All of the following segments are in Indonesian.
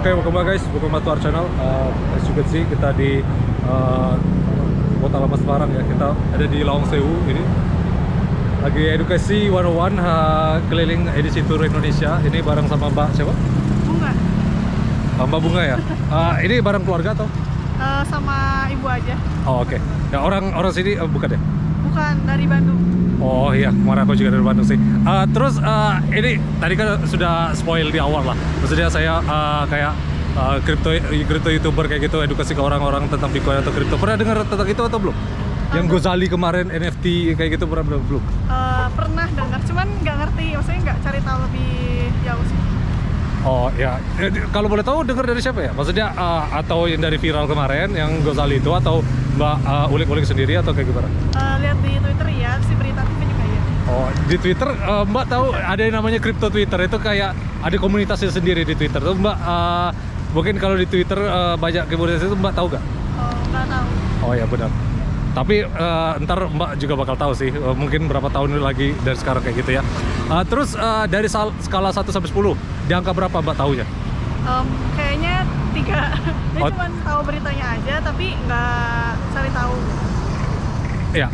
Oke, welcome back guys, welcome back to our channel. As you can see, kita di Kota Lama Semarang ya. Kita ada di Lawang Sewu ini. Lagi edukasi 101 keliling edisi tour Indonesia. Ini bareng sama Mbak siapa? Bunga. Mbak Bunga ya. Ini bareng keluarga atau? Sama ibu aja. Oh oke. Ya orang sini bukan ya? Bukan, dari Bandung. Oh iya, kemarin aku juga dari Bandung sih. Terus ini tadi kan sudah spoil di awal lah. Maksudnya saya kayak kripto YouTuber kayak gitu, edukasi ke orang-orang tentang Bitcoin atau kripto. Pernah dengar tentang itu atau belum? Yang Gozali kemarin NFT kayak gitu pernah belum? Pernah dengar, cuman nggak ngerti, maksudnya nggak cari tahu lebih jauh sih. Oh ya, kalau boleh tahu dengar dari siapa ya? Maksudnya atau yang dari viral kemarin yang Gozali itu, atau Mbak ulik-ulik sendiri atau kayak gimana? Lihat di Twitter ya, si berita TV juga ya. Oh, di Twitter Mbak tahu ada yang namanya Crypto Twitter, itu kayak ada komunitasnya sendiri di Twitter tuh Mbak. Mungkin kalau di Twitter banyak komunitas itu Mbak tahu gak? Oh, nggak tahu. Oh ya benar. Tapi ntar Mbak juga bakal tahu sih, mungkin berapa tahun lagi dari sekarang kayak gitu ya. Terus dari skala 1 sampai 10, di angka berapa Mbak tahunya? Kayaknya 3. Dia cuma tahu beritanya aja, tapi nggak cari tahu. Ya.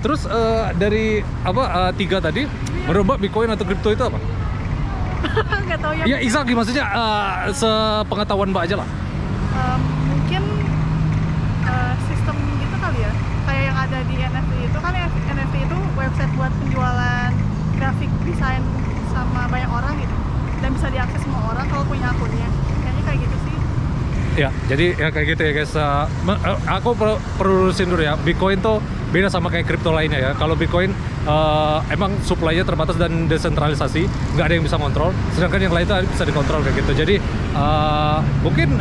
Terus dari apa 3 tadi, menurut Mbak Bitcoin atau kripto itu apa? Nggak tahu ya. Ya exactly, maksudnya sepengetahuan Mbak aja lah. Mungkin sistem gitu kali ya, kayak yang ada di NFT itu kan. NFT itu website buat penjualan grafik desain sama banyak orang gitu, dan bisa diakses semua orang kalau punya akunnya. Kayaknya kayak gitu sih. Ya, jadi ya kayak gitu ya guys. Aku perlu lurusin dulu ya, Bitcoin tuh beda sama kayak kripto lainnya ya. Kalau Bitcoin emang supply-nya terbatas dan desentralisasi, nggak ada yang bisa kontrol. Sedangkan yang lain tuh bisa dikontrol kayak gitu. Jadi mungkin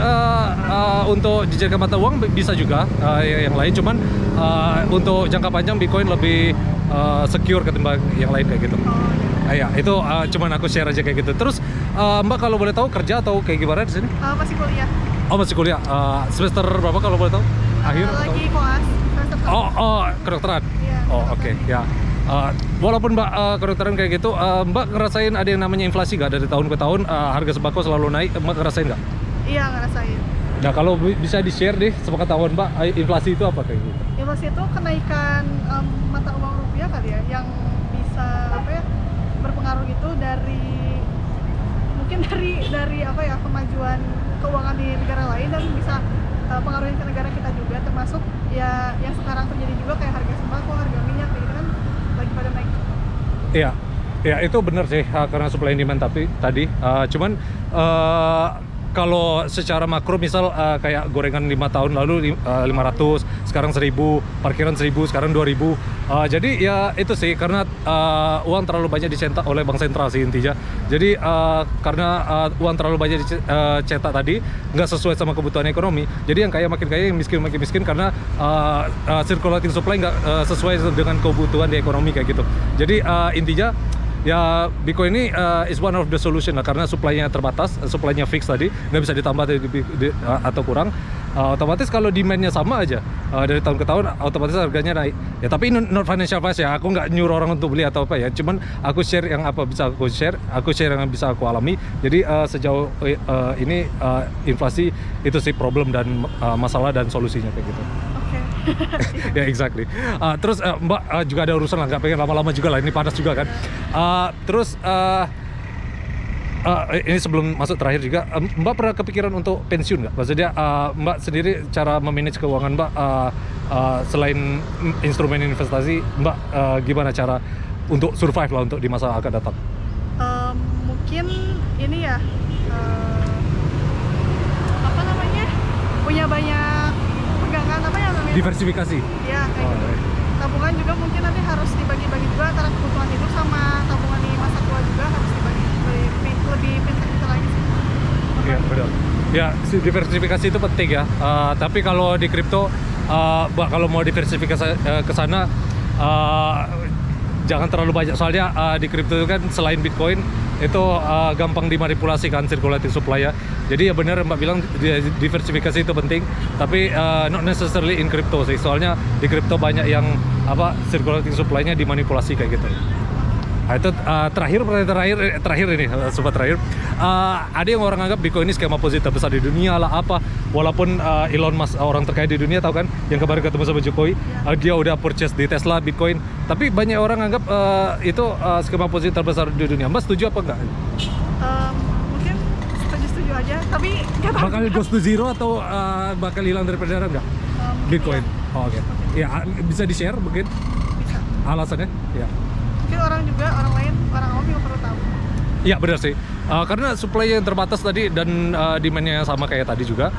untuk dijadikan mata uang bisa juga yang lain. Cuman untuk jangka panjang Bitcoin lebih secure ketimbang yang lain kayak gitu. Ya, itu cuman aku share aja kayak gitu. Terus Mbak kalau boleh tahu kerja atau kayak gimana di sini? Masih kuliah. Oh masih kuliah. Semester berapa kalau boleh tahu? Akhir? Lagi koas. Kedokteran. Iya, Oh oke, ya. Walaupun Mbak kedokteran kayak gitu, Mbak ngerasain ada yang namanya inflasi nggak dari tahun ke tahun? Harga sembako selalu naik, Mbak ngerasain nggak? Iya, ngerasain. Nah kalau bisa di-share deh sepengetahuan Mbak, inflasi itu apa kayak gitu? Inflasi itu kenaikan mata uang rupiah kali ya, yang bisa berpengaruh itu mungkin dari kemajuan keuangan di negara lain, dan bisa pengaruhin ke negara kita juga, termasuk ya yang sekarang terjadi juga kayak harga sembako, harga minyak gitu kan lagi pada naik. Iya, ya itu benar sih karena supply and demand tadi. Cuman kalau secara makro misal kayak gorengan 5 tahun lalu 500, sekarang 1000, parkiran 1000, sekarang 2000. Jadi ya itu sih karena uang terlalu banyak dicetak oleh bank sentral sih intinya. Jadi karena uang terlalu banyak dicetak tadi nggak sesuai sama kebutuhan ekonomi. Jadi yang kaya makin kaya, yang miskin makin miskin, karena circulating supply nggak sesuai dengan kebutuhan di ekonomi kayak gitu. Jadi intinya ya Bitcoin ini is one of the solution lah, karena supply-nya terbatas, supply-nya fix tadi, nggak bisa ditambah atau kurang. Otomatis kalau demand-nya sama aja dari tahun ke tahun, otomatis harganya naik. Ya tapi ini not financial advice ya, aku nggak nyuruh orang untuk beli atau apa ya. Cuman aku share yang apa bisa aku share yang bisa aku alami. Jadi sejauh ini inflasi itu sih problem dan masalah dan solusinya kayak gitu. Ya exactly. Terus Mbak juga ada urusan lah, nggak pengen lama-lama juga lah, ini panas juga kan. Terus ini sebelum masuk terakhir juga, Mbak pernah kepikiran untuk pensiun nggak? Maksudnya Mbak sendiri cara memanage keuangan Mbak selain instrumen investasi, Mbak gimana cara untuk survive lah untuk di masa akan datang? Mungkin ini ya, punya banyak pegangan namanya? Diversifikasi. Iya, kayak gitu. Tabungan juga mungkin nanti harus dibagi-bagi juga antara kebutuhan hidup sama tabungan di masa tua, juga harus dibagi lebih pintar lagi sih. Iya benar. Ya diversifikasi itu penting ya. Tapi kalau di kripto, kalau mau diversifikasi ke sana jangan terlalu banyak, soalnya di kripto itu kan selain Bitcoin itu gampang dimanipulasi kan circulating supply ya. Jadi ya benar Mbak bilang diversifikasi itu penting, tapi not necessarily in crypto sih, soalnya di kripto banyak yang circulating supply-nya dimanipulasi kayak gitu. Nah, itu terakhir ini sobat terakhir. Ada yang orang anggap Bitcoin ini skema positif terbesar di dunia lah apa. Walaupun Elon Musk orang terkaya di dunia, tahu kan yang kemarin ketemu sama Jokowi, dia udah purchase di Tesla Bitcoin. Tapi banyak orang anggap itu skema positif terbesar di dunia. Mbak setuju apa enggak? Mungkin setuju aja, tapi nggak tahu. Bakal goes to zero atau bakal hilang dari peredaran enggak? Bitcoin. Iya. Oh, oke. Ya, bisa di-share mungkin Bisa. alasannya? Ya. Mungkin orang lain, orang awam juga perlu tahu. Iya benar sih, karena supply yang terbatas tadi dan demand-nya sama kayak tadi juga,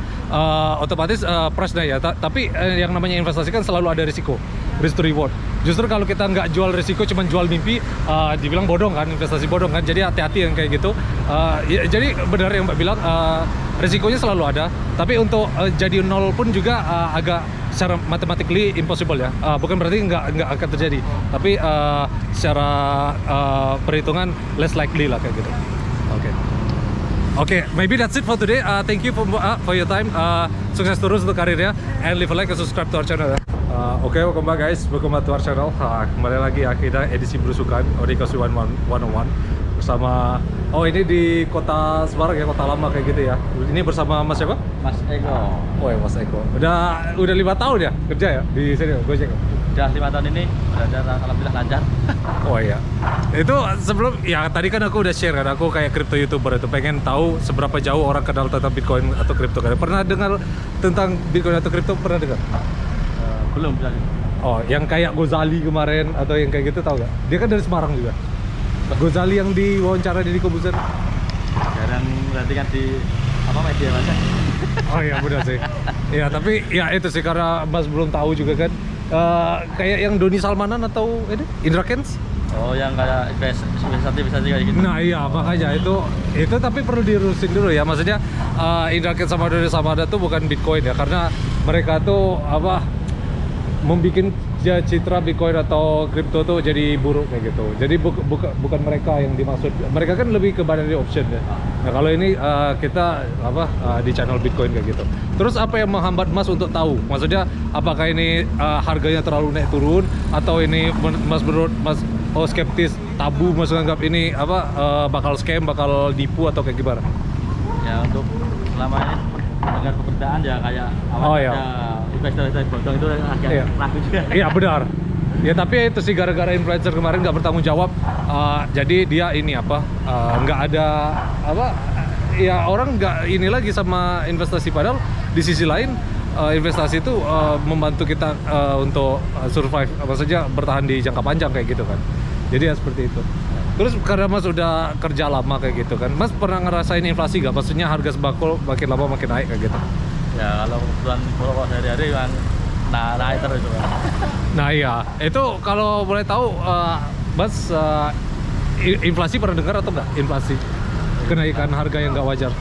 otomatis price-nya ya. Tapi yang namanya investasi kan selalu ada risiko, risk to reward. Justru kalau kita nggak jual risiko, cuma jual mimpi, dibilang bodong kan, investasi bodong kan. Jadi hati-hati yang kayak gitu. Ya, jadi benar yang Mbak bilang, risikonya selalu ada. Tapi untuk jadi nol pun juga agak secara mathematically impossible ya. Bukan berarti nggak akan terjadi, tapi secara perhitungan less likely lah kayak gitu. Oke, maybe that's it for today. Thank you for your time. Sukses terus untuk karirnya, and leave a like and subscribe to our channel. Oke, welcome back guys, welcome back to our channel. Kembali lagi akhirnya edisi berusukan Odikoshi 101 bersama, ini di kota Semarang ya, kota lama kayak gitu ya. Ini bersama Mas siapa? Mas Eko. Oh ya, Mas Eko. Udah 5 tahun ya kerja ya di sini Gojek. Udah 5 tahun ini, alhamdulillah lancar. Oh iya. Itu sebelum ya tadi kan aku udah share kan, aku kayak crypto YouTuber itu pengen tahu seberapa jauh orang kenal tentang Bitcoin atau crypto kan. Pernah dengar tentang Bitcoin atau crypto, pernah dengar? Belum bisa. Oh, yang kayak Gozali kemarin atau yang kayak gitu tahu gak? Dia kan dari Semarang juga. Gozali yang diwawancara di Kobuser. Jarang berarti kan di media Mas. Oh iya benar sih. Ya tapi ya itu sih karena Mas belum tahu juga kan. Kayak yang Doni Salmanan atau ini Indra Kents. Oh, yang kayak investasi kayak gitu. Nah iya makanya itu tapi perlu diurusin dulu ya. Maksudnya Indra Kents sama Doni Salmanan tuh bukan Bitcoin ya, karena mereka tuh membikin citra Bitcoin atau kripto tuh jadi buruk kayak gitu. Jadi bukan mereka yang dimaksud. Mereka kan lebih ke binary option ya. Nah kalau ini kita di channel Bitcoin kayak gitu. Terus apa yang menghambat Mas untuk tahu? Maksudnya apakah ini harganya terlalu naik turun atau ini menurut Mas skeptis, tabu, Mas anggap ini bakal scam, bakal nipu atau kayak gimana? Ya untuk selama ini dengar pemberitaan ya kayak iya. ada investor bodong itu agak ragu juga. Iya benar. Ya tapi itu sih gara-gara influencer kemarin nggak bertanggung jawab, jadi dia ini nggak ada ya orang nggak ini lagi sama investasi, padahal di sisi lain investasi itu membantu kita untuk survive, maksudnya bertahan di jangka panjang kayak gitu kan. Jadi ya seperti itu. Terus karena Mas udah kerja lama kayak gitu kan, Mas pernah ngerasain inflasi nggak? Maksudnya harga sembako makin lama makin naik kayak gitu? Ya kalau kebutuhan pokok sehari-hari kan naik terus. Nah iya, itu kalau boleh tahu Mas inflasi pernah dengar atau enggak? Inflasi, kenaikan harga yang nggak wajar?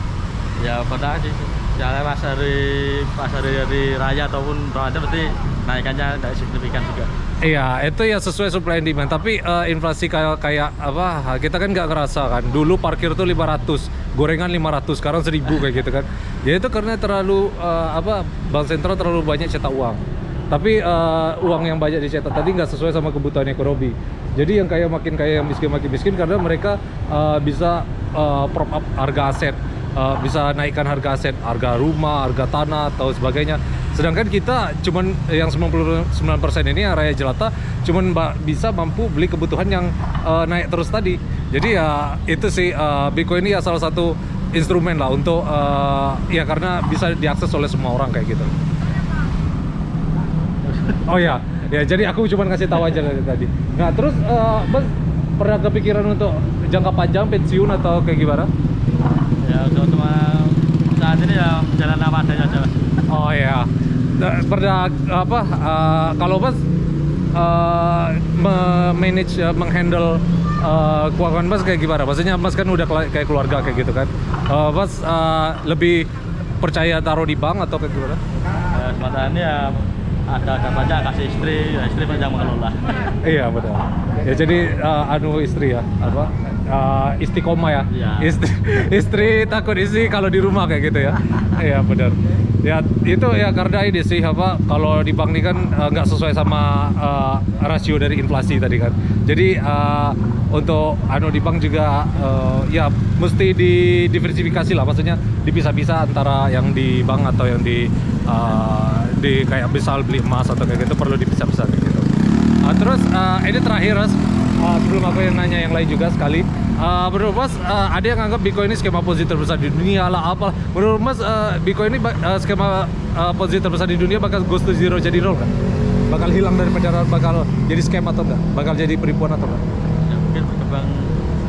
Ya pernah sih. Ya pas hari raya ataupun Ramadan berarti naikannya tidak signifikan juga. Iya, itu ya sesuai supply and demand. Tapi inflasi kayak kita kan nggak ngerasa kan. Dulu parkir tuh 500, gorengan 500, sekarang 1000 kayak gitu kan. Ya itu karena terlalu Bank Sentral terlalu banyak cetak uang. Tapi uang yang banyak dicetak tadi nggak sesuai sama kebutuhan ekonomi. Jadi yang kaya makin kaya, yang miskin makin miskin karena mereka bisa prop up harga aset. Bisa naikkan harga aset, harga rumah, harga tanah atau sebagainya. Sedangkan kita cuman yang 99% ini yang rakyat jelata cuman bisa mampu beli kebutuhan yang naik terus tadi. Jadi ya itu sih Bitcoin ini ya salah satu instrumen lah untuk ya karena bisa diakses oleh semua orang kayak gitu. Oh ya, jadi aku cuma ngasih tahu aja dari tadi. Nah terus Mas pernah kepikiran untuk jangka panjang pensiun atau kayak gimana? Ya cuma saat ini ya jalan apa adanya aja. Oh ya, pernah kalau Mas manage menghandle keuangan Mas kayak gimana? Maksudnya Mas kan udah kayak keluarga kayak gitu kan. Mas lebih percaya taruh di bank atau kayak gimana? Ya sementara ini ya ada banyak kasih istri, ya istri banyak mengelola. Iya betul. Ya jadi istri ya istiqomah ya. Iya. Istri takut isi kalau di rumah kayak gitu ya. Iya benar. Ya itu ya karena ini sih apa kalau di bank ini kan nggak sesuai sama rasio dari inflasi tadi kan. Jadi untuk di bank juga ya mesti didiversifikasi lah, maksudnya dipisah-pisah antara yang di bank atau yang di kayak misal beli emas atau kayak gitu perlu dipisah-pisah kayak gitu. Terus ini terakhir Mas, sebelum aku yang nanya yang lain juga sekali, menurut Mas ada yang anggap Bitcoin ini skema posisi terbesar di dunia lah apa? Menurut Mas Bitcoin ini skema posisi terbesar di dunia bakal goes to zero jadi nol kan? Bakal hilang dari peredaran, bakal jadi scam atau enggak? Bakal jadi penipuan atau enggak? Ya mungkin berkembang.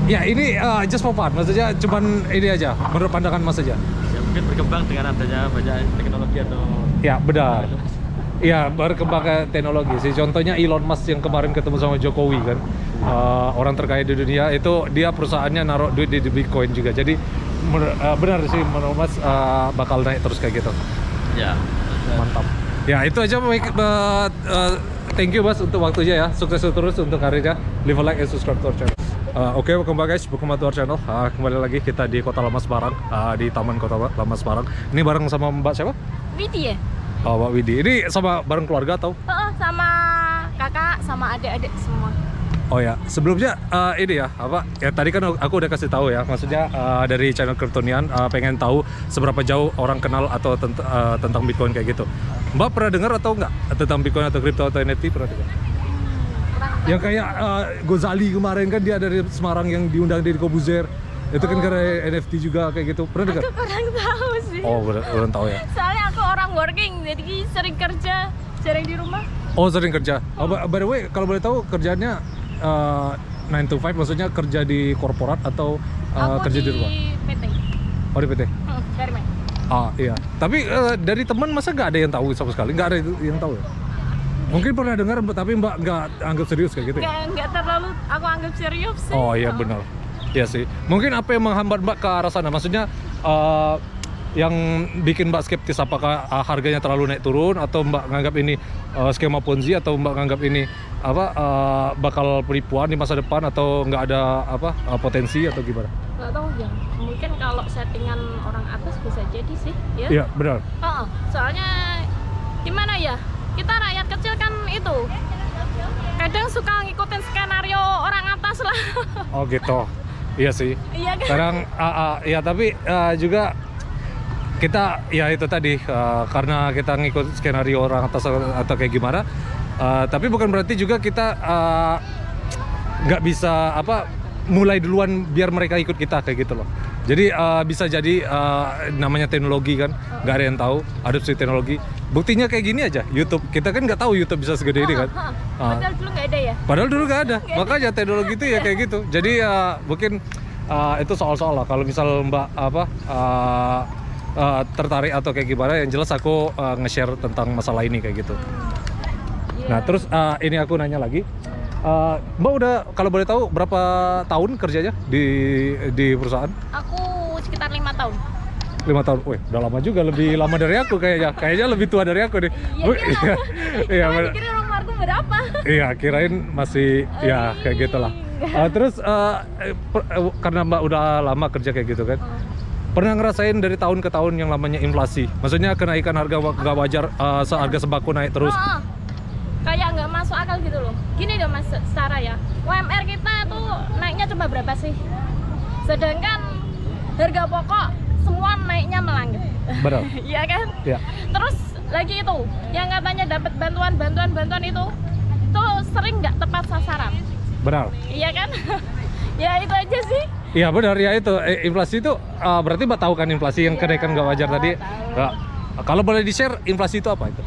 Ya ini just for fun, maksudnya cuman ini aja, menurut pandangan Mas aja. Ya mungkin berkembang dengan adanya banyak teknologi atau. Ya benar. Iya, berkembang ke teknologi sih. Contohnya Elon Musk yang kemarin ketemu sama Jokowi kan, orang terkaya di dunia itu dia perusahaannya naruh duit di Bitcoin juga. Jadi benar sih menurut Mas bakal naik terus kayak gitu. Ya. Mantap. Ya itu aja. Thank you Mas untuk waktunya ya. Sukses terus untuk karirnya. Leave a like and subscribe to our channel. Oke, welcome back guys, welcome to our channel. Kembali lagi kita di Kota Lama Semarang, di Taman Kota Lama Semarang. Ini bareng sama Mbak siapa? Widi ya? Oh, Mbak Widi. Ini sama bareng keluarga atau? Sama kakak, sama adik-adik semua. Oh ya, sebelumnya ini ya, apa? Ya tadi kan aku udah kasih tahu ya, maksudnya dari channel Kryptonian pengen tahu seberapa jauh orang kenal atau tentang Bitcoin kayak gitu. Mbak pernah dengar atau enggak tentang Bitcoin atau kripto atau NFT, pernah dengar? Yang kayak Gozali kemarin kan dia dari Semarang yang diundang di Corbuzier. Itu kan karena NFT juga kayak gitu. Pernah dengar? Aku kurang tahu sih. Oh, kurang tahu ya. Soalnya aku orang working, jadi sering kerja, sering di rumah. Oh, sering kerja. Oh, by the way, kalau boleh tahu kerjanya 9 to 5, maksudnya kerja di korporat atau kerja di rumah? PT. Oh, di PT? Dari mana? Iya. Tapi dari teman masa nggak ada yang tahu sama sekali? Nggak ada yang tahu ya? Mungkin pernah dengar, tapi Mbak nggak anggap serius kayak gitu ya? Nggak terlalu aku anggap serius sih. Oh iya benar. Iya sih. Mungkin apa yang menghambat Mbak ke arah sana? Maksudnya yang bikin Mbak skeptis, apakah harganya terlalu naik turun atau Mbak nganggap ini skema Ponzi, atau Mbak nganggap ini bakal penipuan di masa depan, atau nggak ada potensi atau gimana? Nggak tahu ya. Mungkin kalau settingan orang atas bisa jadi sih, ya. Iya benar. Soalnya gimana ya? Kita rakyat kecil kan itu kadang suka ngikutin skenario orang atas lah. Oh gitu. Iya sih. Iya kan? Sekarang ya tapi juga kita ya itu tadi karena kita ngikut skenario orang atas atau kayak gimana, tapi bukan berarti juga kita nggak bisa mulai duluan biar mereka ikut kita kayak gitu loh. Jadi bisa jadi namanya teknologi kan, nggak ada yang tahu adopsi teknologi. Buktinya kayak gini aja, YouTube. Kita kan nggak tahu YouTube bisa segede ini kan. Padahal dulu nggak ada ya? Padahal dulu nggak ada. Makanya teknologi itu ya kayak gitu. Jadi mungkin itu soal-soal lah. Kalau misal Mbak tertarik atau kayak gimana, yang jelas aku nge-share tentang masalah ini kayak gitu. Nah terus ini aku nanya lagi, Mbak udah kalau boleh tahu berapa tahun kerjanya di perusahaan? Aku sekitar 5 tahun. 5 tahun, wih udah lama juga, lebih lama dari aku kayaknya lebih tua dari aku nih. Iya, Kamu kira umurku berapa? Iya, kirain masih ya kayak gitulah. Terus karena Mbak udah lama kerja kayak gitu kan, pernah ngerasain dari tahun ke tahun yang namanya inflasi? Maksudnya kenaikan harga nggak wajar, harga sembako naik terus. Kayak nggak masuk akal gitu loh. Gini dong Mas Sarah ya, UMR kita tuh naiknya cuma berapa sih? Sedangkan harga pokok semua naiknya melangit. Benar. Iya kan? Iya. Terus lagi itu, yang katanya dapat bantuan itu tuh sering nggak tepat sasaran. Benar. Iya kan? Ya itu aja sih. Iya benar ya itu. Inflasi itu berarti Mbak tahu kan inflasi yang kenaikan nggak wajar tadi? Nggak. Kalau boleh di-share inflasi itu apa itu?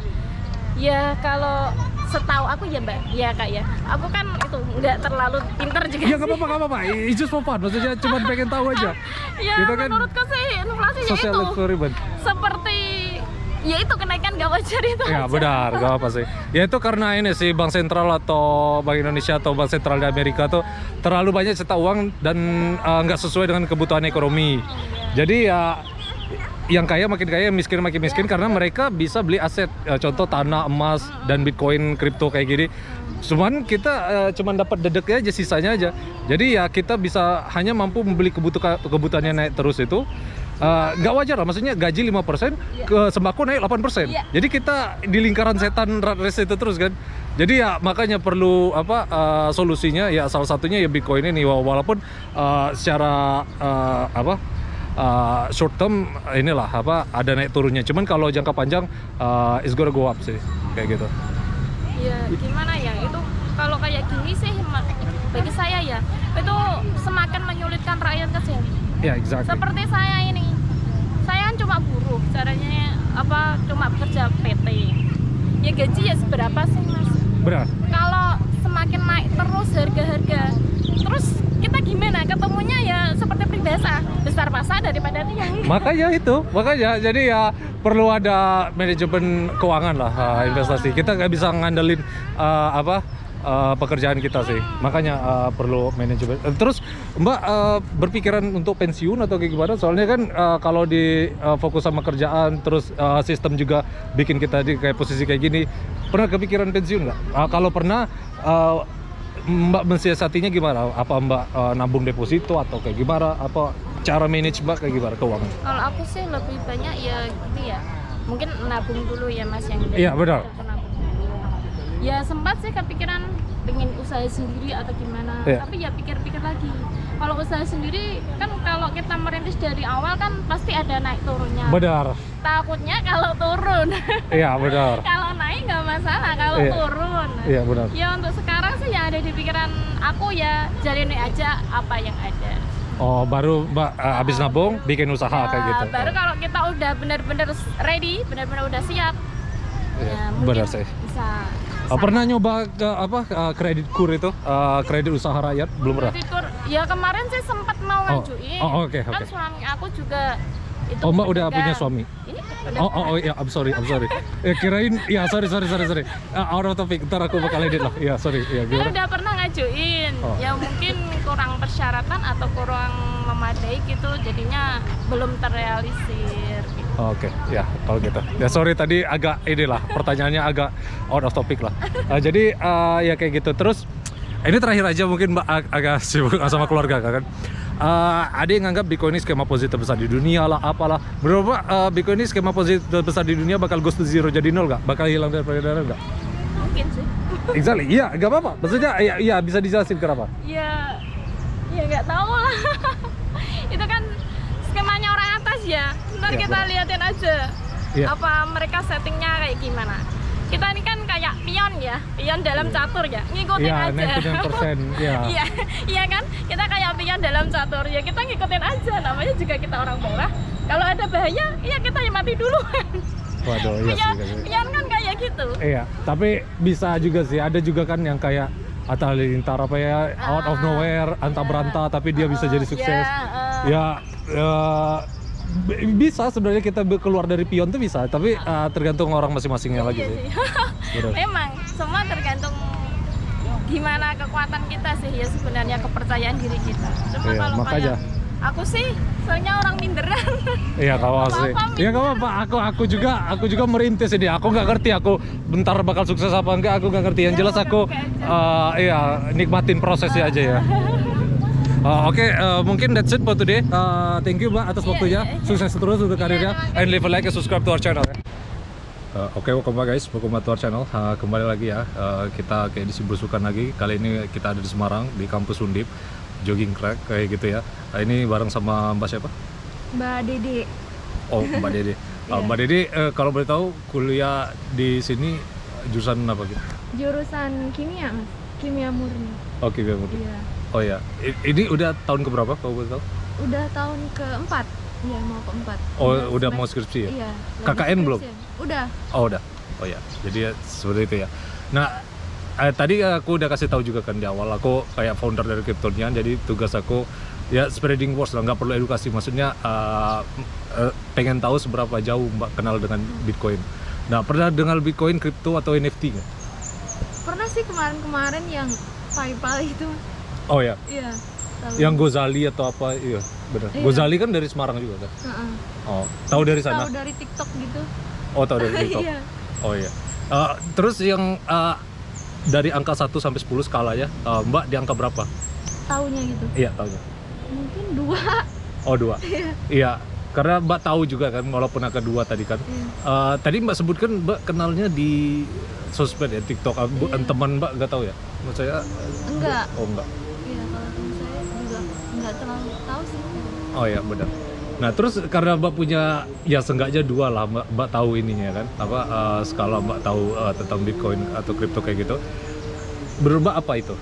Ya kalau setahu aku ya Mbak, ya Kak ya. Aku kan itu nggak terlalu pinter juga. Ya nggak apa-apa. It's just for fun. Maksudnya cuma pengen tahu aja. Ya Kita kan menurutku sih inflasinya social itu experiment. seperti ya itu kenaikan nggak wajar itu. Ya aja. benar, nggak apa sih. Ya itu karena ini sih Bank Sentral atau Bank Indonesia atau Bank Sentral di Amerika tuh terlalu banyak cetak uang dan nggak sesuai dengan kebutuhan ekonomi. Jadi ya yang kaya makin kaya, miskin makin miskin karena mereka bisa beli aset, contoh tanah, emas, dan Bitcoin, kripto kayak gini. Cuman kita cuman dapat dedeknya aja, sisanya aja. Jadi ya kita bisa hanya mampu membeli kebutuhannya naik terus itu. Nggak wajar lah, maksudnya gaji 5%, ke sembako naik 8%. Iya. Jadi kita di lingkaran setan rat race itu terus kan. Jadi ya makanya perlu solusinya ya, salah satunya ya Bitcoin ini, walaupun secara short term inilah ada naik turunnya. Cuman kalau jangka panjang it's gonna go up sih kayak gitu. Ya gimana ya, itu kalau kayak gini sih bagi saya ya itu semakin menyulitkan rakyat kecil. Ya, exactly. Seperti saya ini, saya kan cuma buruh, caranya cuma bekerja PT. Ya gaji ya seberapa sih mas? Benar. Kalau semakin naik terus harga-harga, terus kita gimana? Ketemunya ya seperti peribahasa, besar masa daripada tiang. Makanya jadi ya perlu ada manajemen keuangan lah, investasi. Kita nggak bisa ngandelin pekerjaan kita sih, makanya perlu manajemen. Terus Mbak berpikiran untuk pensiun atau kayak gimana? Soalnya kan kalau di fokus sama kerjaan, terus sistem juga bikin kita di kayak posisi kayak gini, pernah kepikiran pensiun nggak? Kalau pernah, Mbak mensiasatinya gimana? Apa Mbak nabung deposito atau kayak gimana? Apa cara manage Mbak kayak gimana keuangan? Kalau aku sih lebih banyak ya gini ya, mungkin nabung dulu ya mas yang Iya benar. Ya sempat sih kepikiran pengen usaha sendiri atau gimana, tapi ya pikir-pikir lagi. Kalau usaha sendiri kan kalau kita merintis dari awal kan pasti ada naik turunnya. Benar. Takutnya kalau turun. Iya benar. Kalau naik nggak masalah, kalau turun. Iya benar. Ya untuk sekarang sih yang ada di pikiran aku ya jalani aja apa yang ada. Oh, baru Mbak habis nabung bikin usaha kayak gitu. Baru kalau kita udah benar-benar ready, benar-benar udah siap. Ya, benar mungkin sih. Bisa. Pernah nyoba ke kredit kur itu, kredit usaha rakyat? Belum pernah? Kredit kur, ya kemarin sih sempat mau ngajuin. Oke. Kan suami aku juga itu. Mbak udah pedagang. punya suami? Ini pedagang. Ya, I'm sorry. Kirain, ya sorry. Out of topic, ntar aku bakal edit lah. Ya, sorry. Ya, Dia udah pernah ngajuin. Ya mungkin kurang persyaratan atau kurang memadai gitu, jadinya belum terrealisir. Gitu. Oke, ya kalau gitu. Ya sorry tadi agak inilah pertanyaannya agak out of topic lah. Jadi ya kayak gitu. Terus ini terakhir aja mungkin Mbak agak sibuk sama keluarga kan. Ada yang nganggap Bitcoin ini skema posisi terbesar di dunia lah, apalah. Menurut Mbak, Bitcoin ini skema posisi terbesar di dunia bakal goes to zero jadi nol nggak? Bakal hilang dari peredaran nggak? Mungkin sih. Exactly, iya nggak apa-apa. Maksudnya ya bisa dijelasin kenapa? Ya nggak tahu lah. Itu kan skemanya orang atas ya. Ntar kita liatin aja apa mereka settingnya kayak gimana. Kita ini kan kayak pion ya, pion dalam catur ya, ngikutin aja. 99%, ya. Iya kan, kita kayak pion dalam catur ya, kita ngikutin aja. Namanya juga kita orang bawah. Kalau ada bahaya, ya kita yang mati duluan. Waduh, iya sih. Pion kan kayak gitu. Iya, tapi bisa juga sih. Ada juga kan yang kayak Atta Halilintar out of nowhere, anta beranta, tapi dia bisa jadi sukses. Bisa sebenarnya kita keluar dari pion tuh bisa, tapi tergantung orang masing-masingnya lagi sih. Memang semua tergantung gimana kekuatan kita sih ya, sebenarnya kepercayaan diri kita. Cuma kalau makanya aku sih soalnya orang minderan. Iya kalau sih. Iya nggak apa-apa. Aku juga merintis ini. Aku nggak ngerti aku bentar bakal sukses apa enggak. Aku nggak ngerti. Yang jelas aku nikmatin prosesnya aja ya. Oke, mungkin that's it for today. Thank you Mbak atas waktunya. Sukses terus untuk karirnya. And leave a like and subscribe to our channel ya. Oke, welcome back guys, welcome back to our channel. Kembali lagi ya, kita kayak berusukan lagi. Kali ini kita ada di Semarang, di kampus Undip, jogging track kayak gitu ya. Ini bareng sama Mbak siapa? Mbak Dede. Oh, Mbak Dede. Mbak Dede, kalau boleh tahu kuliah di sini jurusan apa gitu? Jurusan kimia, Mas. Kimia murni. Oh, kimia murni. Iya. Oh ya, ini udah tahun keberapa kalau boleh tahu? Udah tahun keempat. Iya, mau keempat. Oh, udah mau skripsi ya? Iya. KKN belum? Udah. Oh, udah. Oh ya, jadi seperti itu ya. Nah, tadi aku udah kasih tahu juga kan di awal, aku kayak founder dari Kryptonian, jadi tugas aku ya spreading word lah, nggak perlu edukasi. Maksudnya pengen tahu seberapa jauh Mbak kenal dengan Bitcoin. Nah, pernah dengar Bitcoin, kripto atau NFT nggak? Pernah sih kemarin-kemarin yang PayPal itu. Oh ya. Iya. Yang Gozali atau apa? Iya, benar. Iya. Gozali kan dari Semarang juga kan? Oh, tahu dari sana? Tahu dari TikTok gitu. Oh, tahu dari TikTok. Iya. Oh iya. Terus yang dari angka 1 sampai 10 skala ya, Mbak di angka berapa? Taunya gitu. Iya, tahunya. Mungkin 2. Oh, 2. Iya, karena Mbak tahu juga kan, walaupun angka 2 tadi kan. Tadi Mbak sebutkan Mbak kenalnya di sosmed ya, TikTok. Teman Mbak nggak tahu ya? Menurut saya Enggak. Oh, enggak. Iya, kalau teman saya juga enggak terlalu tahu sih. Oh ya, benar. Nah, terus karena Mbak punya ya seenggaknya 2 lah, Mbak tahu ininya kan. Skala Mbak tahu tentang Bitcoin atau kripto kayak gitu. Menurut Mbak apa itu?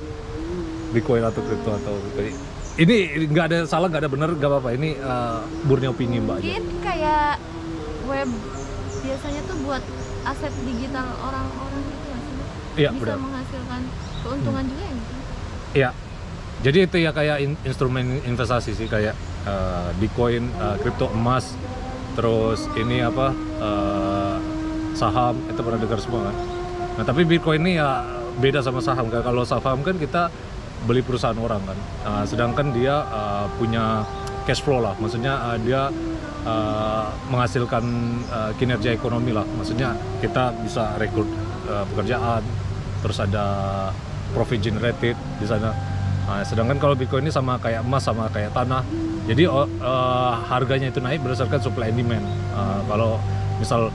Bitcoin atau kripto atau Bitcoin? Ini nggak ada salah, nggak ada benar, nggak apa-apa. Ini murni opini Mbak aja. Mungkin kayak web biasanya tuh buat aset digital orang-orang gitu ya sih. Iya, Bisa benar. menghasilkan keuntungan juga ya gitu. Iya. Jadi itu ya kayak instrumen investasi sih, kayak Bitcoin, kripto, emas, terus ini apa saham, itu pernah dengar semua kan. Nah, tapi Bitcoin ini ya beda sama saham. Kalau saham kan kita beli perusahaan orang kan, sedangkan dia punya cash flow lah, maksudnya dia menghasilkan kinerja ekonomi lah, maksudnya kita bisa rekrut pekerjaan, terus ada profit generated di sana. Sedangkan kalau Bitcoin ini sama kayak emas, sama kayak tanah, jadi harganya itu naik berdasarkan supply and demand. Kalau misal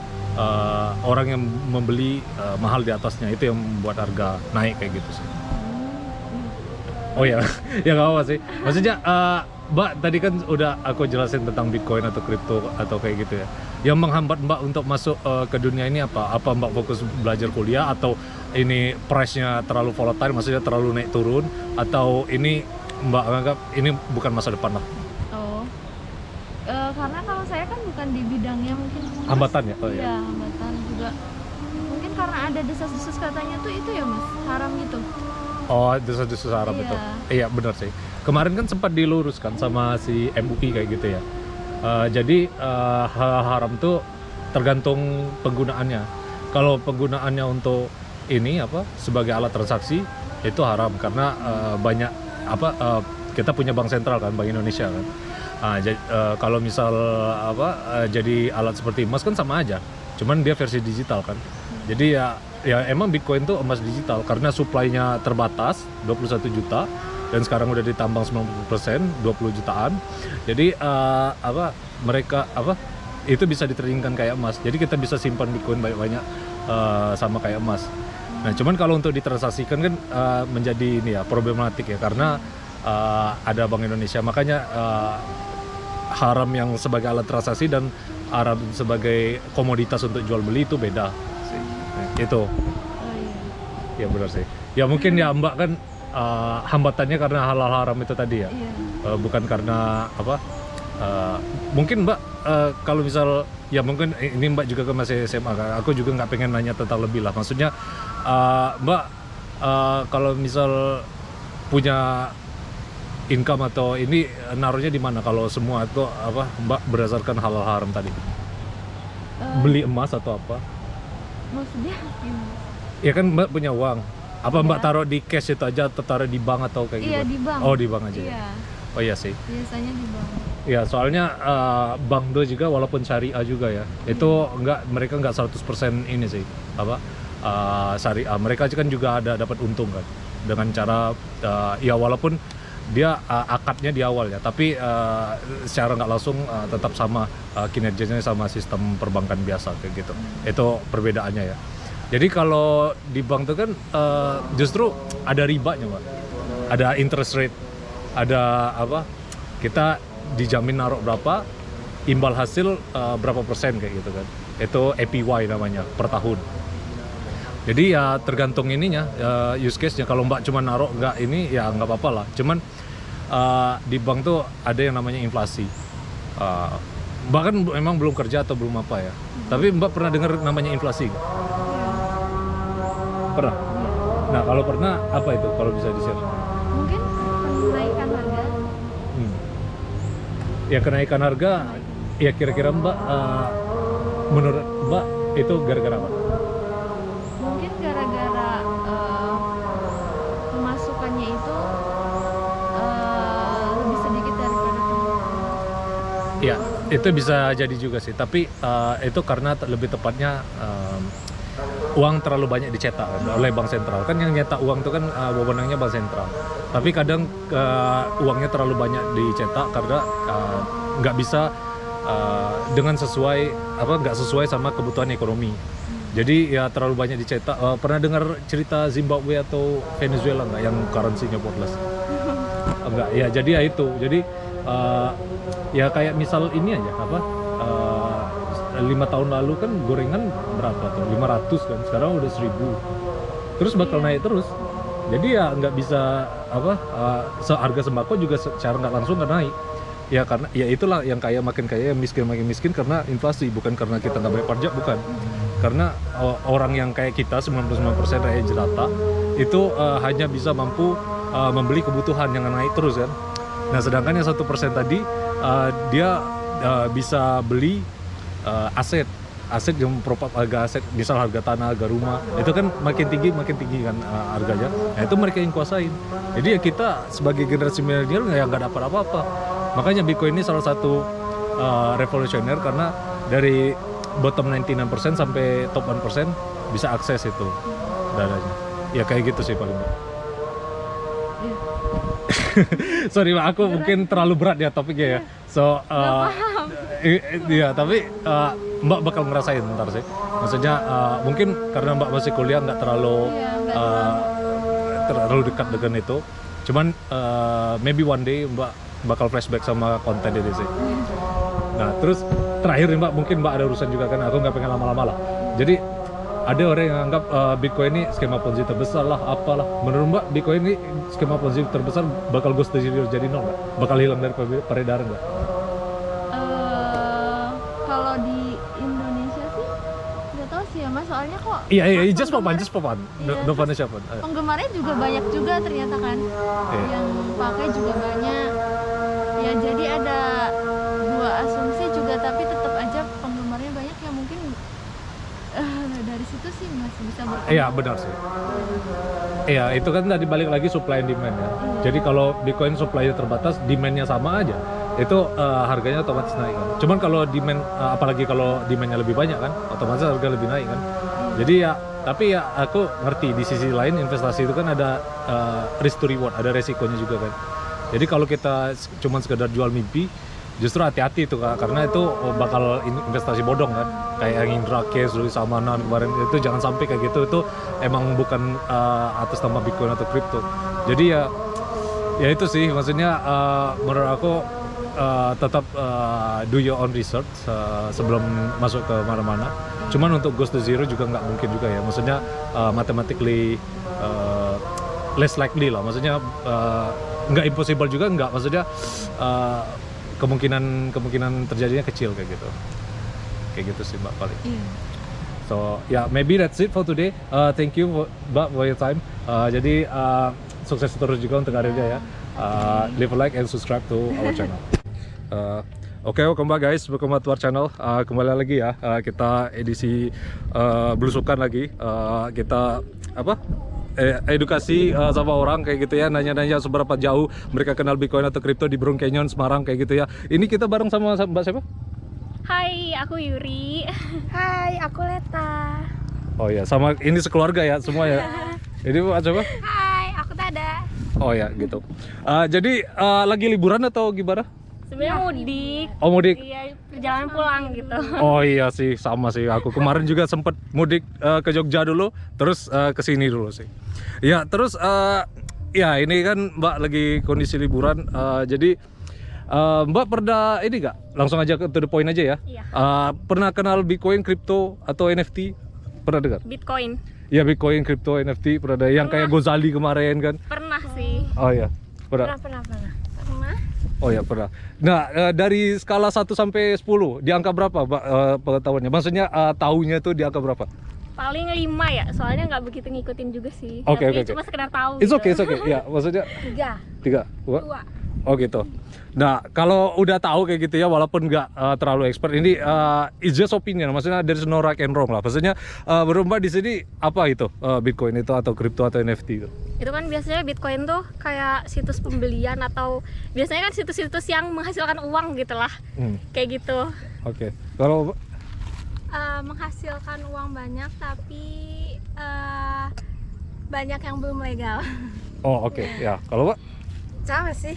orang yang membeli mahal di atasnya, itu yang membuat harga naik kayak gitu sih. Oh ya, ya nggak apa sih. Maksudnya Mbak tadi kan udah aku jelasin tentang Bitcoin atau kripto atau kayak gitu ya. Yang menghambat Mbak untuk masuk ke dunia ini apa? Apa Mbak fokus belajar kuliah, atau ini price-nya terlalu volatile, maksudnya terlalu naik turun, atau ini Mbak anggap ini bukan masa depan lah? Oh. Karena kalau saya kan bukan di bidangnya mungkin. Hambatan ya? Oh Iya, ya. hambatan juga. Mungkin karena ada desas-desus katanya tuh itu ya Mas, haram itu. Oh, desas-desus Arab Iya. itu. Iya, benar sih. Kemarin kan sempat diluruskan sama si MUI kayak gitu ya. Jadi hal haram tuh tergantung penggunaannya. Kalau penggunaannya untuk ini apa sebagai alat transaksi itu haram, karena banyak kita punya bank sentral kan, Bank Indonesia kan. Kalau misal jadi alat seperti emas kan sama aja, cuman dia versi digital kan. Jadi ya emang Bitcoin tuh emas digital, karena supply-nya terbatas 21 juta dan sekarang udah ditambang 90%, 20 jutaan. Jadi mereka itu bisa ditradingkan kayak emas. Jadi kita bisa simpan Bitcoin banyak-banyak sama kayak emas. Nah, cuman kalau untuk ditransaksikan kan menjadi ini ya problematik ya, karena ada Bank Indonesia. Makanya haram yang sebagai alat transaksi dan haram sebagai komoditas untuk jual beli itu beda sih. Itu. Oh iya. Ya benar sih. Ya mungkin ya Mbak kan hambatannya karena halal haram itu tadi ya. Iya. Bukan karena apa? Mungkin Mbak kalau misal ya mungkin ini Mbak juga kan masih SMA kan. Aku juga nggak pengen nanya tentang lebih lah. Maksudnya Mbak kalau misal punya income atau ini naruhnya di mana kalau semua itu Mbak berdasarkan halal haram tadi? Beli emas atau apa? Maksudnya gimana? Ya kan Mbak punya uang. Apa Mbak taruh di cash itu aja atau taruh di bank atau kayak gitu? Iya, di bank. Oh, di bank aja. Iya. Ya? Oh iya sih. Biasanya di bank. Ya, soalnya bank itu juga walaupun syariah juga ya. Itu mereka nggak 100% ini sih. Syariah. Mereka kan juga ada dapat untung kan. Dengan cara ya walaupun dia akadnya di awal ya, tapi secara nggak langsung tetap sama kinerjanya sama sistem perbankan biasa kayak gitu. Itu perbedaannya ya. Jadi kalau di bank itu kan justru ada ribanya Mbak, ada interest rate, ada kita dijamin naruh berapa, imbal hasil berapa persen kayak gitu kan. Itu APY namanya per tahun. Jadi ya tergantung ininya, use case-nya. Kalau Mbak cuma naruh nggak ini ya nggak apa-apa lah. Cuman di bank tuh ada yang namanya inflasi. Mbak kan memang belum kerja atau belum apa ya. Tapi Mbak pernah dengar namanya inflasi? Pernah? Nah kalau pernah apa itu kalau bisa di-share? Mungkin kenaikan harga. Ya kenaikan harga, ya kira-kira Mbak menurut Mbak itu gara-gara apa? Mungkin gara-gara pemasukannya itu lebih sedikit daripada pengeluaran. Ya itu bisa jadi juga sih, tapi itu karena lebih tepatnya uang terlalu banyak dicetak kan, oleh bank sentral. Kan yang nyetak uang itu kan wewenangnya bank sentral. Tapi kadang uangnya terlalu banyak dicetak karena nggak bisa dengan nggak sesuai sama kebutuhan ekonomi. Jadi ya terlalu banyak dicetak. Pernah dengar cerita Zimbabwe atau Venezuela nggak yang currency-nya borderless? Enggak. Ya jadi ya itu. Jadi ya kayak misal ini aja 5 tahun lalu kan gorengan berapa tuh? 500 kan. Sekarang udah 1000. Terus bakal naik terus. Jadi ya nggak bisa harga sembako juga secara nggak langsung kan naik. Ya karena ya itulah yang kaya makin kaya, yang miskin makin miskin karena inflasi, bukan karena kita nggak bayar pajak, bukan. Karena orang yang kayak kita 99% rakyat jelata itu hanya bisa mampu membeli kebutuhan yang naik terus kan. Nah sedangkan yang 1% tadi dia bisa beli aset yang harga aset, misal harga tanah, harga rumah, itu kan makin tinggi kan harganya. Nah itu mereka yang kuasain. Jadi ya kita sebagai generasi milenial ya nggak dapat apa-apa. Makanya Bitcoin ini salah satu revolusioner karena dari bottom 99% sampai top 1% bisa akses itu dananya. Ya kayak gitu sih paling. Sorry Mbak, aku mungkin terlalu berat ya topiknya ya. So iya, tapi Mbak bakal ngerasain ntar sih. Maksudnya mungkin karena Mbak masih kuliah nggak terlalu dekat dengan itu. Cuman maybe one day Mbak bakal flashback sama konten ini sih. Nah terus terakhir nih Mbak, mungkin Mbak ada urusan juga kan, aku nggak pengen lama-lama lah. Jadi ada orang yang anggap Bitcoin ini skema Ponzi terbesar lah, apalah. Menurut Mbak, Bitcoin ini skema Ponzi terbesar bakal ghost jadi nol nggak? Bakal hilang dari peredaran nggak? Kalau di Indonesia sih nggak tahu sih ya Mas, soalnya kok Iya, just papan. Novanya siapa? Penggemarnya juga banyak juga ternyata kan, yang pakai juga banyak. Ya jadi ada dua asumsi juga, tapi tetap aja penggemarnya banyak yang mungkin dari situ sih masih bisa berkembang. Iya benar sih. Iya itu kan tadi balik lagi supply and demand ya. Jadi kalau Bitcoin supply-nya terbatas, demand-nya sama aja, itu harganya otomatis naik kan. Cuman kalau demand, apalagi kalau demand-nya lebih banyak kan, otomatis harga lebih naik kan. Jadi ya, tapi ya aku ngerti di sisi lain investasi itu kan ada risk to reward, ada resikonya juga kan. Jadi kalau kita cuma sekedar jual mimpi, justru hati-hati itu Kak, karena itu bakal investasi bodong kan. Kayak yang Indra Case, Louis Samanan kemarin itu jangan sampai kayak gitu. Itu emang bukan atas nama Bitcoin atau kripto. Jadi ya itu sih maksudnya menurut aku tetap do your own research sebelum masuk ke mana-mana. Cuman untuk goes to zero juga nggak mungkin juga ya. Maksudnya mathematically less likely lah. Maksudnya nggak impossible juga nggak. Maksudnya kemungkinan terjadinya kecil kayak gitu sih Mbak paling. So maybe that's it for today. Thank you Mbak for your time. Jadi sukses terus juga untuk karirnya ya. Leave a like and subscribe to our channel. Oke, welcome back guys, welcome to our channel. Kembali lagi ya, kita edisi belusukan lagi. Kita edukasi sama orang kayak gitu ya, nanya-nanya seberapa jauh mereka kenal Bitcoin atau kripto di Bron Canyon, Semarang kayak gitu ya. Ini kita bareng sama Mbak siapa? Hai, aku Yuri. Hai, aku Leta. Oh ya, sama ini sekeluarga ya semua ya. Ini Mbak siapa? Hai, aku Tada. Oh ya gitu. Jadi lagi liburan atau gimana? Sebenarnya mudik. Oh mudik. Iya, perjalanan pulang gitu. Oh iya sih, sama sih. Aku kemarin juga sempet mudik ke Jogja dulu, terus ke sini dulu sih. Ya terus ya ini kan Mbak lagi kondisi liburan, jadi Mbak pernah ini nggak? Langsung aja to the point aja ya. Iya. Pernah kenal Bitcoin, kripto atau NFT? Pernah dengar? Bitcoin. Ya Bitcoin, kripto, NFT pernah ada. Yang kayak Gozali kemarin kan? Pernah sih. Oh iya, pernah. Pernah. Oh ya pernah. Nah dari skala 1 sampai 10 di angka berapa Mbak pengetahuannya? Maksudnya tahunya tuh di angka berapa? Paling 5 ya, soalnya nggak begitu ngikutin juga sih. Oke. Cuma sekedar tahu. It's gitu. okay. Ya maksudnya 3. 3. Oh gitu. Nah kalau udah tahu kayak gitu ya, walaupun nggak terlalu expert, ini it's just opinion. Maksudnya there's no right and wrong lah. Maksudnya menurut Mbak di sini apa itu Bitcoin itu atau kripto atau NFT itu? Itu kan biasanya Bitcoin tuh kayak situs pembelian atau biasanya kan situs-situs yang menghasilkan uang gitu lah. Kayak gitu. Oke. Kalau menghasilkan uang banyak tapi banyak yang belum legal. Oh oke, ya. Kalau Pak? Sama sih.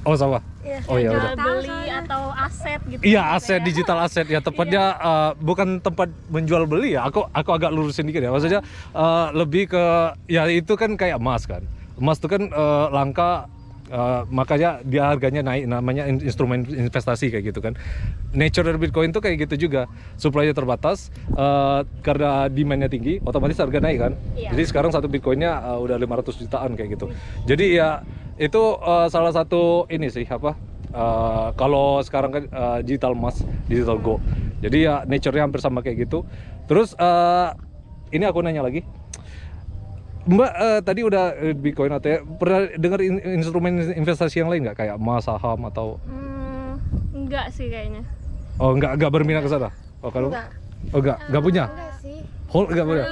Oh sama. Iya. Oh ya Jual udah. beli atau aset gitu. Iya, gitu aset ya. digital aset ya, tepatnya bukan tempat menjual beli ya. Aku agak lurusin dikit ya. Maksudnya lebih ke ya itu kan kayak emas kan. Emas itu kan langka, makanya dia harganya naik, namanya instrumen investasi kayak gitu kan. Nature dari Bitcoin tuh kayak gitu juga, supply-nya terbatas, karena demand-nya tinggi, otomatis harga naik kan. Iya. Jadi sekarang satu Bitcoin-nya udah 500 jutaan kayak gitu. Jadi ya itu salah satu ini sih apa, kalau sekarang kan digital emas, digital gold. Jadi ya nature-nya hampir sama kayak gitu. Terus ini aku nanya lagi, Mbak tadi udah Bitcoin atau ya, pernah dengar instrumen investasi yang lain nggak kayak emas, saham atau? Enggak sih kayaknya. Oh nggak berminat ke sana? Oh kalau? Enggak. Oh nggak punya? Enggak sih. Hold nggak punya?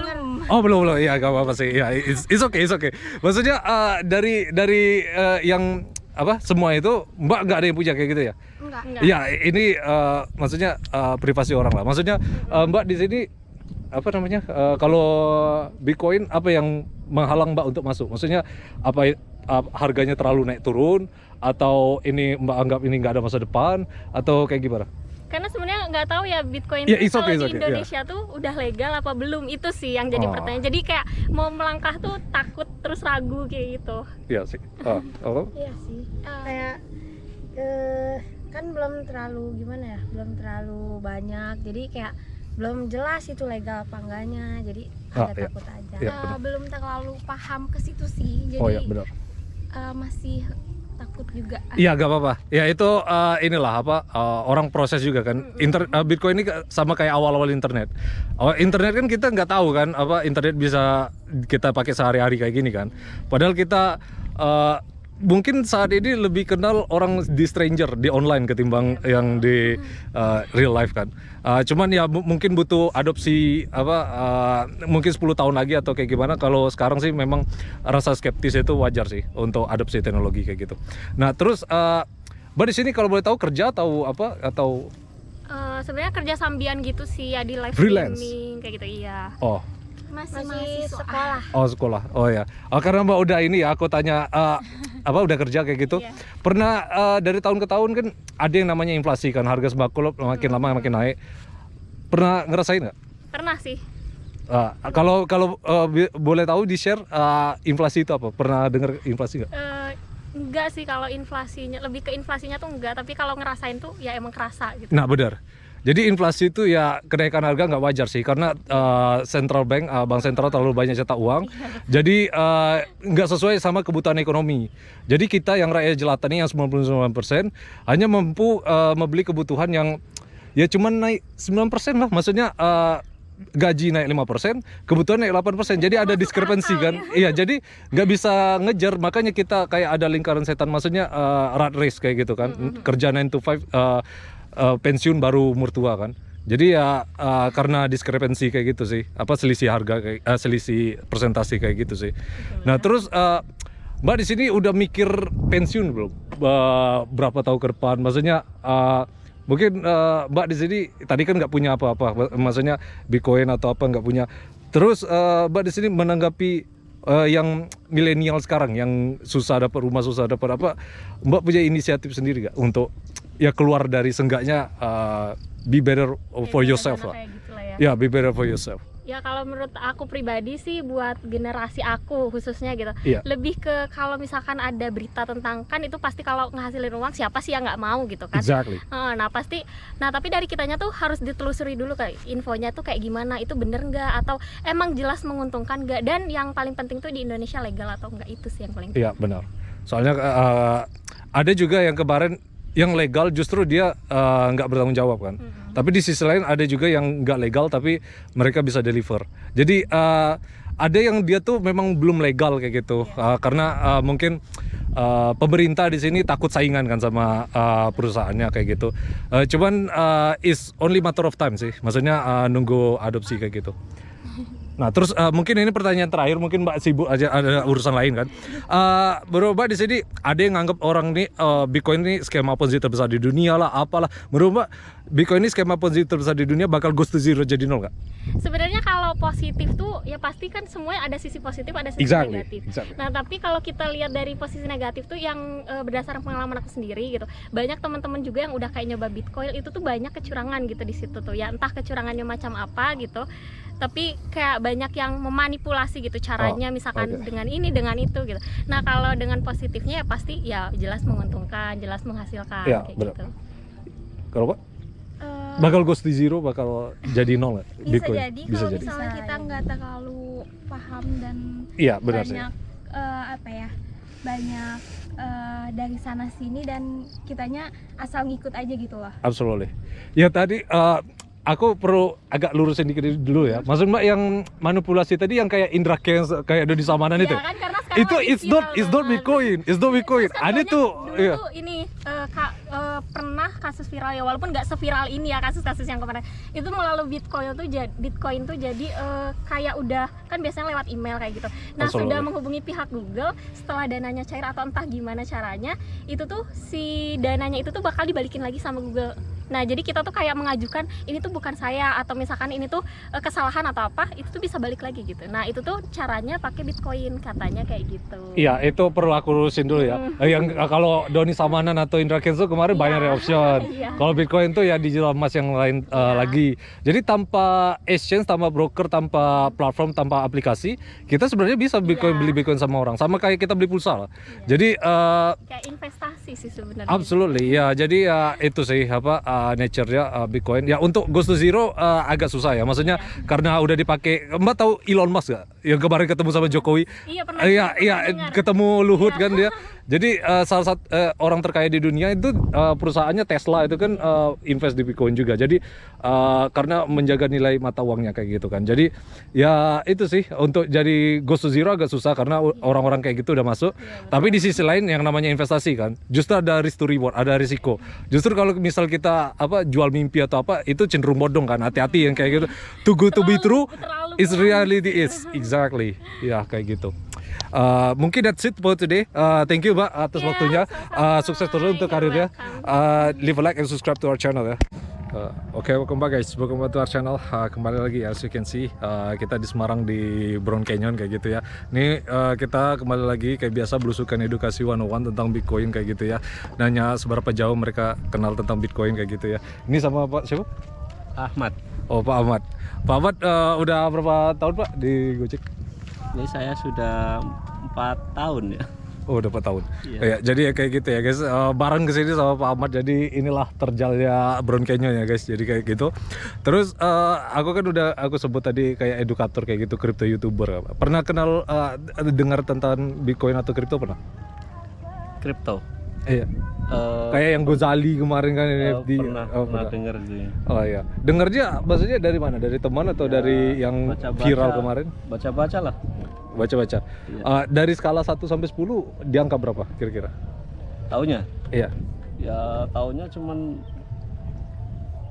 Oh belum, ya nggak apa-apa sih. Ya it's okay. Maksudnya dari yang apa semua itu Mbak nggak ada yang punya kayak gitu ya? Enggak. Ya ini maksudnya privasi orang lah. Maksudnya Mbak di sini apa namanya, kalau Bitcoin apa yang menghalang Mbak untuk masuk? Maksudnya apa harganya terlalu naik turun, atau ini Mbak anggap ini nggak ada masa depan, atau kayak gimana? Karena sebenarnya nggak tahu ya Bitcoin Ya, itu it's kalau okay, di Indonesia tuh udah legal apa belum, itu sih yang jadi Oh. pertanyaan. Jadi kayak mau melangkah tuh takut terus ragu kayak gitu. Iya sih. Apa? Iya sih. Kayak kan belum terlalu gimana ya? Belum terlalu banyak. Jadi kayak belum jelas itu legal apa enggaknya. Jadi agak iya. takut aja. Iya, benar. Belum terlalu paham ke situ sih. Jadi Oh ya benar. masih takut juga. Iya gak apa-apa. Ya itu inilah apa, orang proses juga kan. Bitcoin ini sama kayak awal-awal internet. Internet kan kita nggak tahu kan apa internet bisa kita pakai sehari-hari kayak gini kan. Padahal kita mungkin saat ini lebih kenal orang di stranger di online ketimbang yang di real life kan. Cuman ya mungkin butuh adopsi apa, mungkin 10 tahun lagi atau kayak gimana. Kalau sekarang sih memang rasa skeptis itu wajar sih untuk adopsi teknologi kayak gitu. Nah terus Mbak di sini kalau boleh tahu kerja atau apa, atau Sebenarnya kerja sambian gitu sih ya, di live Freelance? streaming kayak gitu. Iya. oh Masih mahasiswa. sekolah. Oh sekolah, oh ya. Karena Mbak udah ini ya, aku tanya apa udah kerja kayak gitu. Iya. Pernah dari tahun ke tahun kan ada yang namanya inflasi kan, harga sembako makin lama makin naik. Pernah ngerasain nggak? Pernah sih. Kalau boleh tahu di share inflasi itu apa? Pernah dengar inflasi nggak? Enggak sih, kalau inflasinya lebih ke inflasinya tuh enggak, tapi kalau ngerasain tuh ya emang kerasa gitu. Nah benar. Jadi inflasi itu ya kenaikan harga nggak wajar sih, karena central bank, bank sentral terlalu banyak cetak uang. Jadi nggak sesuai sama kebutuhan ekonomi. Jadi kita yang rakyat jelata nih yang 99% hanya mampu membeli kebutuhan yang ya cuman naik 9% lah. Maksudnya gaji naik 5%, kebutuhan naik 8%. Jadi ada diskrepensi kan. Iya, jadi nggak bisa ngejar. Makanya kita kayak ada lingkaran setan, maksudnya rat race kayak gitu kan. Kerja 9 to 5, pensiun baru umur tua kan. Jadi ya karena diskrepensi kayak gitu sih, apa selisih harga kayak selisih presentasi kayak gitu sih. Nah terus Mbak di sini udah mikir pensiun belum? Berapa tahun ke depan? Maksudnya mungkin Mbak di sini tadi kan nggak punya apa-apa, maksudnya Bitcoin atau apa nggak punya. Terus Mbak di sini menanggapi yang milenial sekarang yang susah dapat rumah, susah dapat apa, Mbak punya inisiatif sendiri nggak untuk ya keluar dari senggaknya be better for yourself lah. Kayak gitu lah ya. Ya, be better for yourself. Ya kalau menurut aku pribadi sih, buat generasi aku khususnya gitu, Iya. lebih ke kalau misalkan ada berita tentang, kan itu pasti kalau ngehasilin uang siapa sih yang nggak mau gitu kan. Exactly. Nah tapi dari kitanya tuh harus ditelusuri dulu kayak infonya tuh kayak gimana, itu bener nggak atau emang jelas menguntungkan nggak, dan yang paling penting tuh di Indonesia legal atau enggak, itu sih yang paling penting. Iya, benar. Soalnya ada juga yang kemarin yang legal justru dia nggak bertanggung jawab kan. Tapi di sisi lain ada juga yang nggak legal tapi mereka bisa deliver. Jadi ada yang dia tuh memang belum legal kayak gitu, karena mungkin pemerintah di sini takut saingan kan sama perusahaannya kayak gitu. Cuman is only matter of time sih. Maksudnya nunggu adopsi kayak gitu. Nah, terus mungkin ini pertanyaan terakhir, mungkin Mbak sibuk aja ada urusan lain kan. Menurut Mbak di sini ada yang nganggap orang nih Bitcoin ini skema Ponzi terbesar di dunia lah, apalah. Menurut Mbak Bitcoin ini skema Ponzi terbesar di dunia bakal goes to zero jadi nol nggak? Sebenarnya kalau positif tuh ya pasti kan semuanya ada sisi positif, ada sisi negatif. Nah, tapi kalau kita lihat dari posisi negatif tuh yang berdasarkan pengalaman aku sendiri gitu, banyak teman-teman juga yang udah kayak nyoba Bitcoin itu tuh banyak kecurangan gitu di situ tuh. Ya entah kecurangannya macam apa gitu. Tapi kayak banyak yang memanipulasi gitu caranya, misalkan dengan ini dengan itu gitu. Nah, kalau dengan positifnya ya pasti ya jelas menguntungkan, jelas menghasilkan ya, kayak bener. gitu. Kalau Pak bakal goes to zero, bakal jadi nol Bisa Bitcoin? jadi Bisa kalau jadi. misalnya kita nggak terlalu paham dan Iya, benar sih. banyak banyak dari sana sini dan kitanya asal ngikut aja gitu loh. Absolutely. Ya tadi aku perlu agak lurusin dikit dulu ya. Maksud Mbak yang manipulasi tadi yang kayak Indra Kents, kayak Doni Samanan itu. Ya kan, karena sekarang Itu lagi it's not viral Bitcoin. It's not Bitcoin. Terus kan Ada banyak tuh dulu tuh ini pernah kasus viral ya, walaupun nggak seviral ini ya kasus-kasus yang kemarin. Itu melalui Bitcoin tuh jadi kayak udah kan biasanya lewat email kayak gitu. Nah, sudah menghubungi pihak Google setelah dananya cair atau entah gimana caranya, itu tuh si dananya itu tuh bakal dibalikin lagi sama Google. Nah, jadi kita tuh kayak mengajukan ini tuh bukan saya, atau misalkan ini tuh kesalahan atau apa, itu tuh bisa balik lagi gitu. Nah, itu tuh caranya pakai Bitcoin katanya kayak gitu. Iya, itu perlu aku lurusin dulu ya. Yang kalau Doni Samanan atau Indra Kents kemarin binary option. Iya. Kalau Bitcoin tuh ya digital emas yang lain lagi. Jadi tanpa exchange, tanpa broker, tanpa platform, tanpa aplikasi, kita sebenarnya bisa beli Bitcoin sama orang. Sama kayak kita beli pulsa lah. Jadi Kayak investasi sih sebenarnya. absolutely ya. Jadi ya itu sih nature-nya Bitcoin. Ya untuk goes to zero agak susah ya. Maksudnya karena udah dipakai. Mbak tahu Elon Musk gak? Yang kemarin ketemu sama Jokowi. Iya, pernah. Iya, ketemu Luhut kan dia. Jadi salah satu orang terkaya di dunia itu perusahaannya Tesla itu kan invest di Bitcoin juga. Jadi karena menjaga nilai mata uangnya kayak gitu kan. Jadi ya itu sih untuk jadi goes to zero agak susah karena orang-orang kayak gitu udah masuk. Tapi di sisi lain yang namanya investasi kan, justru ada risk to reward, ada risiko. Justru kalau misal kita jual mimpi atau apa, itu cenderung bodong kan. Hati-hati yang kayak gitu. Too good to be true, is reality is exactly. Ya kayak gitu. Mungkin that's it for today. Thank you Mbak atas waktunya. Sukses terus untuk karirnya. Leave a like and subscribe to our channel ya. Oke, welcome back guys. Welcome back to our channel. Kembali lagi as you can see, kita di Semarang di Brown Canyon kayak gitu ya. Ini kita kembali lagi kayak biasa belusukan edukasi 101 tentang Bitcoin kayak gitu ya. Nanya seberapa jauh mereka kenal tentang Bitcoin kayak gitu ya. Ini sama Pak siapa? Ahmad. Oh, Pak Ahmad. Pak Ahmad udah berapa tahun Pak di Gojek? Ini saya sudah 4 tahun ya. Oh, udah 4 tahun. Iya. Ya, jadi ya kayak gitu ya guys. Bareng kesini sama Pak Ahmad. Jadi inilah terjalnya Brown Canyon ya guys. Jadi kayak gitu. Terus aku kan aku sebut tadi kayak edukator kayak gitu, crypto YouTuber. Pernah kenal dengar tentang Bitcoin atau crypto pernah? Kripto. Iya. Kayak yang Gozali kemarin kan NFT. Pernah dengar sih. Oh iya. Dengarnya maksudnya dari mana? Dari teman atau dari yang viral kemarin? Baca-baca lah. Baca-baca. Dari skala 1 sampai 10 di angka berapa kira-kira? Taunya? Iya. Ya taunya cuman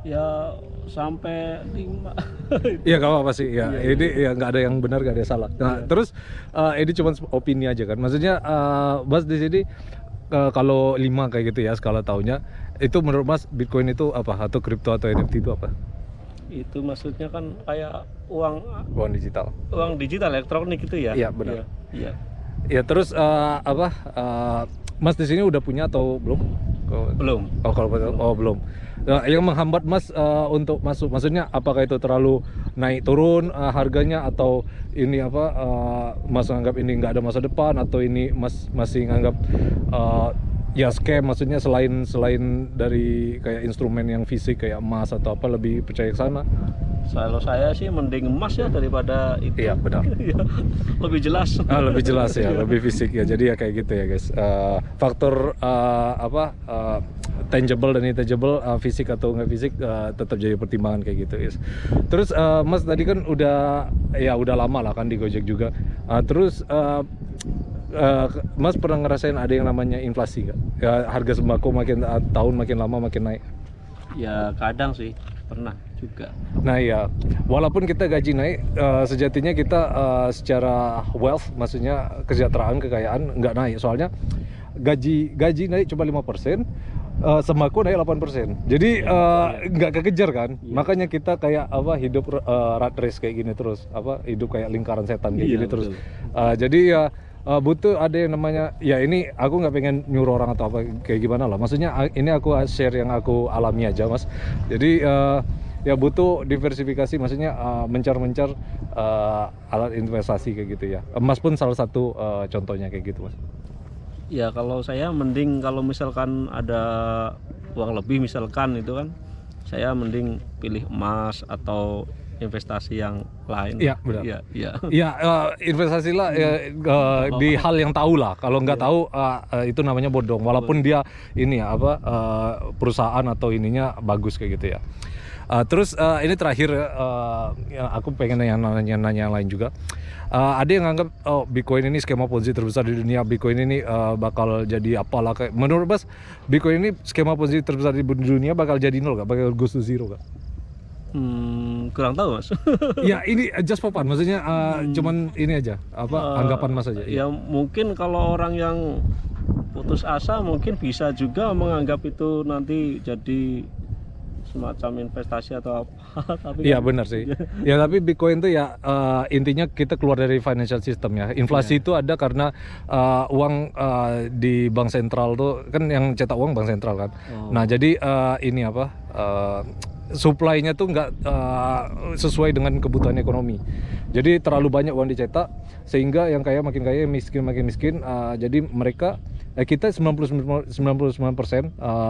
ya sampai 5. Iya gak apa-apa sih ya. Ini ya nggak ada yang benar, nggak ada yang salah. Nah terus ini cuma opini aja kan. Maksudnya Mas di sini kalau 5 kayak gitu ya skala tahunnya, itu menurut Mas Bitcoin itu apa? Atau kripto atau NFT itu apa? Itu maksudnya kan kayak uang digital elektronik itu ya. Iya benar. Iya. Ya terus Mas di sini udah punya atau belum? Belum. Oh kalau belum. Yang menghambat Mas untuk masuk, maksudnya apakah itu terlalu naik turun harganya, atau ini Mas anggap ini nggak ada masa depan, atau ini Mas masih nganggap ya scam, maksudnya selain dari kayak instrumen yang fisik kayak emas atau apa, lebih percaya ke sana? Kalau saya sih mending emas ya daripada itu. Iya benar. Lebih jelas. Lebih jelas ya, lebih fisik ya. Jadi ya kayak gitu ya guys. Faktor tangible dan intangible, fisik atau nggak fisik, tetap jadi pertimbangan kayak gitu guys. Terus Mas tadi kan udah lama lah kan di Gojek juga. Terus Mas pernah ngerasain ada yang namanya inflasi nggak? Ya, harga sembako makin tahun makin lama makin naik. Ya kadang sih pernah. juga. Nah ya, walaupun kita gaji naik, sejatinya kita secara wealth, maksudnya kesejahteraan, kekayaan nggak naik. Soalnya gaji naik cuma 5%, sembako naik 8%. Jadi nggak kekejar kan. Makanya kita kayak hidup rat race kayak gini terus, hidup kayak lingkaran setan kayak gini terus. Jadi ya butuh ada yang namanya, ya ini aku nggak pengen nyuruh orang atau apa kayak gimana lah. Maksudnya ini aku share yang aku alami aja, Mas. Jadi ya butuh diversifikasi, maksudnya mencar-mencar alat investasi kayak gitu ya. Emas pun salah satu contohnya kayak gitu, Mas. Ya kalau saya mending kalau misalkan ada uang lebih misalkan itu kan, saya mending pilih emas atau investasi yang lain. Iya, benar. Iya, iya. Ya investasi lah di hal yang tahu lah. Kalau nggak tahu itu namanya bodong. Walaupun dia ini ya perusahaan atau ininya bagus kayak gitu ya. Terus ini terakhir ya aku pengen nanya lain juga. Ada yang nganggap Bitcoin ini skema Ponzi terbesar di dunia. Bitcoin ini bakal jadi apalah kayak. Menurut Mas, Bitcoin ini skema Ponzi terbesar di dunia bakal jadi nol gak? Bakal goes to zero gak? Kurang tahu, Mas. Ya ini just for fun, maksudnya cuman ini aja anggapan Mas aja. Ya mungkin kalau orang yang putus asa mungkin bisa juga menganggap itu nanti jadi semacam investasi atau apa. Tapi iya benar sih. Ya tapi Bitcoin tuh ya intinya kita keluar dari financial system ya. Inflasi itu ada karena uang di bank sentral tuh kan, yang cetak uang bank sentral kan. Nah jadi ini supply-nya tuh nggak sesuai dengan kebutuhan ekonomi. Jadi terlalu banyak uang dicetak sehingga yang kaya makin kaya, miskin makin miskin. Jadi mereka kita 99%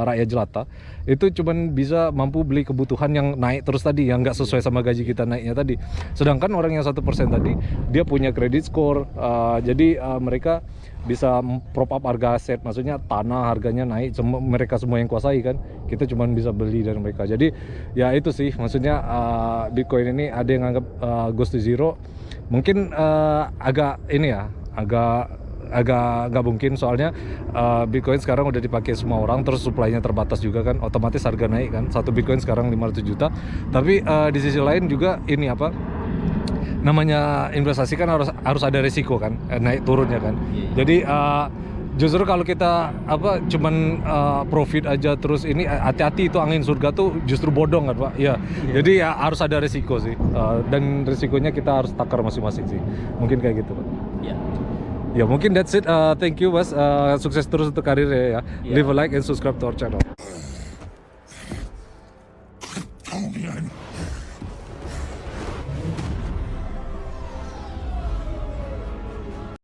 rakyat jelata itu cuman bisa mampu beli kebutuhan yang naik terus tadi, yang nggak sesuai sama gaji kita naiknya tadi. Sedangkan orang yang 1% tadi dia punya credit score, jadi mereka bisa prop up harga aset, maksudnya tanah harganya naik, mereka semua yang kuasai kan, kita cuma bisa beli dari mereka. Jadi ya itu sih maksudnya Bitcoin ini ada yang anggap goes to zero, mungkin agak nggak mungkin, soalnya Bitcoin sekarang udah dipakai semua orang, terus supply-nya terbatas juga kan, otomatis harga naik kan. Satu Bitcoin sekarang 500 juta. Tapi di sisi lain juga ini namanya investasi kan harus ada risiko kan, naik turunnya kan. Jadi justru kalau kita cuman profit aja terus ini, hati-hati, itu angin surga tuh justru bodong kan Pak. Iya. Jadi ya harus ada risiko sih, dan risikonya kita harus takar masing-masing sih. Mungkin kayak gitu Pak. Iya. Ya mungkin that's it. Thank you Mas. Sukses terus untuk karirnya ya. Leave a like and subscribe to our channel.